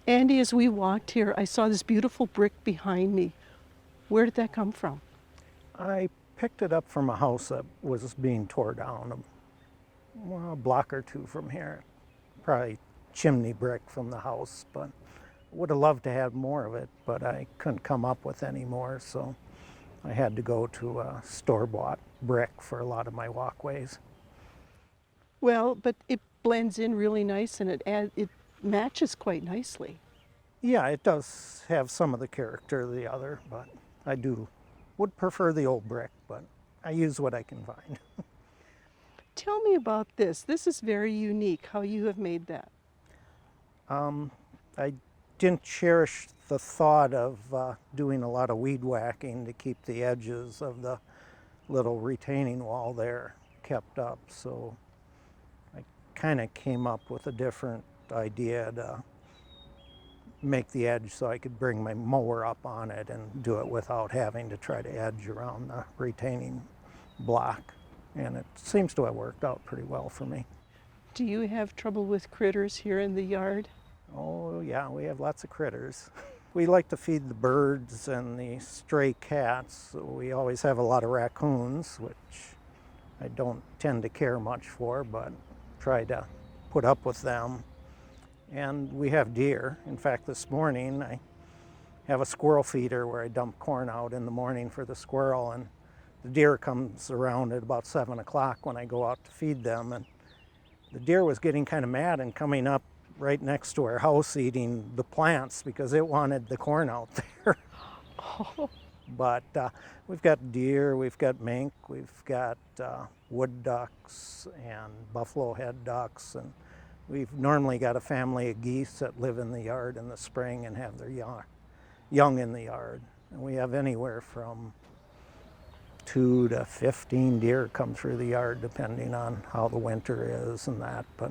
Andy, as we walked here, I saw this beautiful brick behind me. Where did that come from? I picked it up from a house that was being tore down a block or two from here. Probably chimney brick from the house, but would have loved to have more of it, but I couldn't come up with any more, so I had to go to a store-bought brick for a lot of my walkways. Well, but it blends in really nice and it matches quite nicely. Yeah, it does have some of the character of the other, but would prefer the old brick, but I use what I can find. Tell me about this. This is very unique, how you have made that. I didn't cherish the thought of doing a lot of weed whacking to keep the edges of the little retaining wall there kept up, so I kind of came up with a different idea to make the edge so I could bring my mower up on it and do it without having to try to edge around the retaining block. And it seems to have worked out pretty well for me. Do you have trouble with critters here in the yard? Oh yeah, we have lots of critters. We like to feed the birds and the stray cats. So we always have a lot of raccoons, which I don't tend to care much for, but try to put up with them. And we have deer. In fact, this morning I have a squirrel feeder where I dump corn out in the morning for the squirrel, and the deer comes around at about 7 o'clock when I go out to feed them, and the deer was getting kind of mad and coming up right next to our house eating the plants because it wanted the corn out there. Oh, But we've got deer, we've got mink, we've got wood ducks and buffalo head ducks, and we've normally got a family of geese that live in the yard in the spring and have their young in the yard. And we have anywhere from 2 to 15 deer come through the yard depending on how the winter is and that. But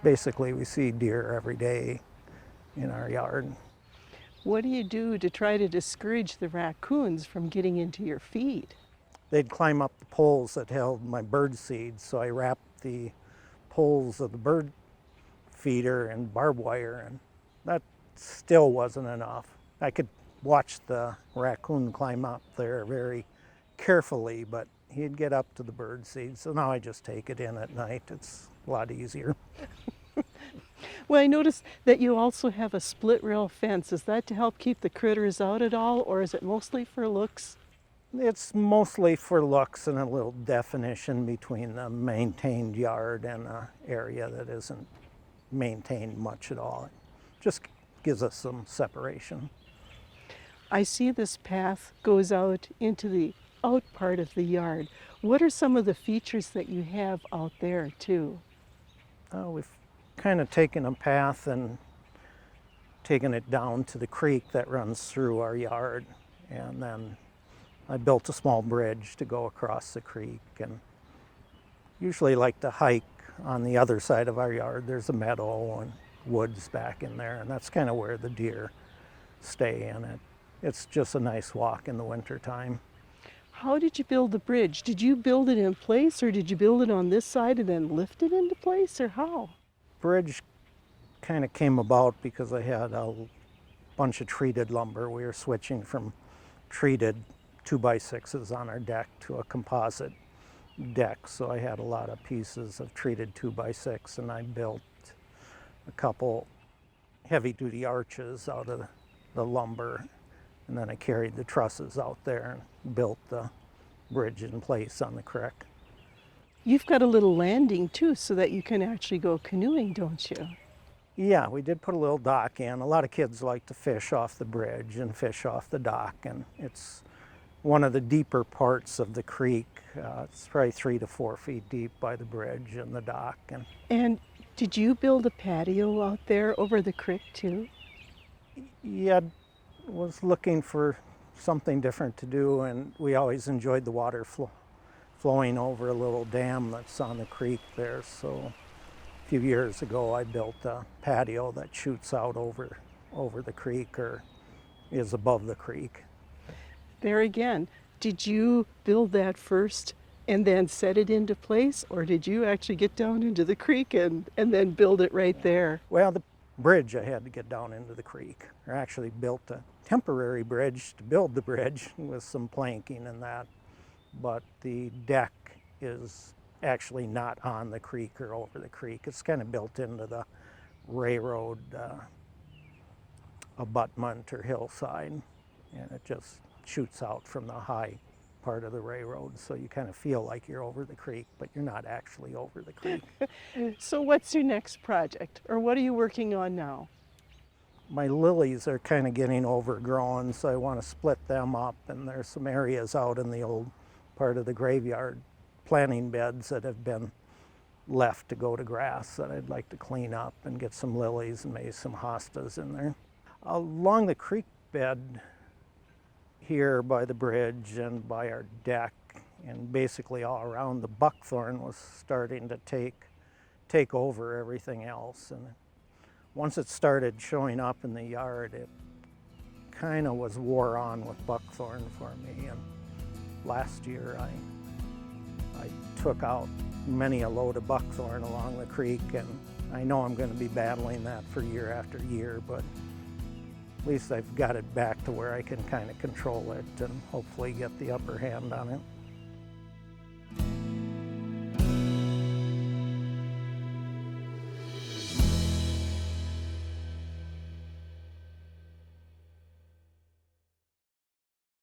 basically we see deer every day in our yard. what do you do to try to discourage the raccoons from getting into your feed? They'd climb up the poles that held my bird seed, so I wrapped the poles of the bird feeder in barbed wire, and that still wasn't enough. I could watch the raccoon climb up there very carefully, but he'd get up to the bird seed, so now I just take it in at night. It's a lot easier. Well, I noticed that you also have a split rail fence. Is that to help keep the critters out at all, or is it mostly for looks? It's mostly for looks and a little definition between the maintained yard and an area that isn't maintained much at all. It just gives us some separation. I see this path goes out into the out part of the yard. What are some of the features that you have out there too? We've kind of taken a path and taken it down to the creek that runs through our yard, and then I built a small bridge to go across the creek, and usually like to hike on the other side of our yard. There's a meadow and woods back in there, and that's kind of where the deer stay in it. It's just a nice walk in the winter time. How did you build the bridge? Did you build it in place, or did you build it on this side and then lift it into place, or how? Bridge kind of came about because I had a bunch of treated lumber. We were switching from treated 2x6s on our deck to a composite deck, so I had a lot of pieces of treated 2x6, and I built a couple heavy-duty arches out of the lumber, and then I carried the trusses out there and built the bridge in place on the creek. You've got a little landing too, so that you can actually go canoeing, don't you? Yeah, we did put a little dock in. A lot of kids like to fish off the bridge and fish off the dock, and it's one of the deeper parts of the creek. It's probably 3 to 4 feet deep by the bridge and the dock. And did you build a patio out there over the creek too? Yeah, was looking for something different to do, and we always enjoyed the water flowing over a little dam that's on the creek there. So a few years ago I built a patio that shoots out over the creek, or is above the creek. There again, did you build that first and then set it into place, or did you actually get down into the creek and then build it right there? Well, the bridge I had to get down into the creek. I actually built a temporary bridge to build the bridge with some planking and that, but the deck is actually not on the creek or over the creek. It's kind of built into the railroad abutment or hillside, and it just shoots out from the high part of the railroad, so you kind of feel like you're over the creek, but you're not actually over the creek. So what's your next project, or what are you working on now? My lilies are kind of getting overgrown, so I want to split them up, and there's some areas out in the old part of the graveyard, planting beds that have been left to go to grass that I'd like to clean up and get some lilies and maybe some hostas in there. Along the creek bed here by the bridge and by our deck and basically all around, the buckthorn was starting to take over everything else. And once it started showing up in the yard, it kind of was wore on with buckthorn for me. And last year I took out many a load of buckthorn along the creek, and I know I'm going to be battling that for year after year, but at least I've got it back to where I can kind of control it and hopefully get the upper hand on it.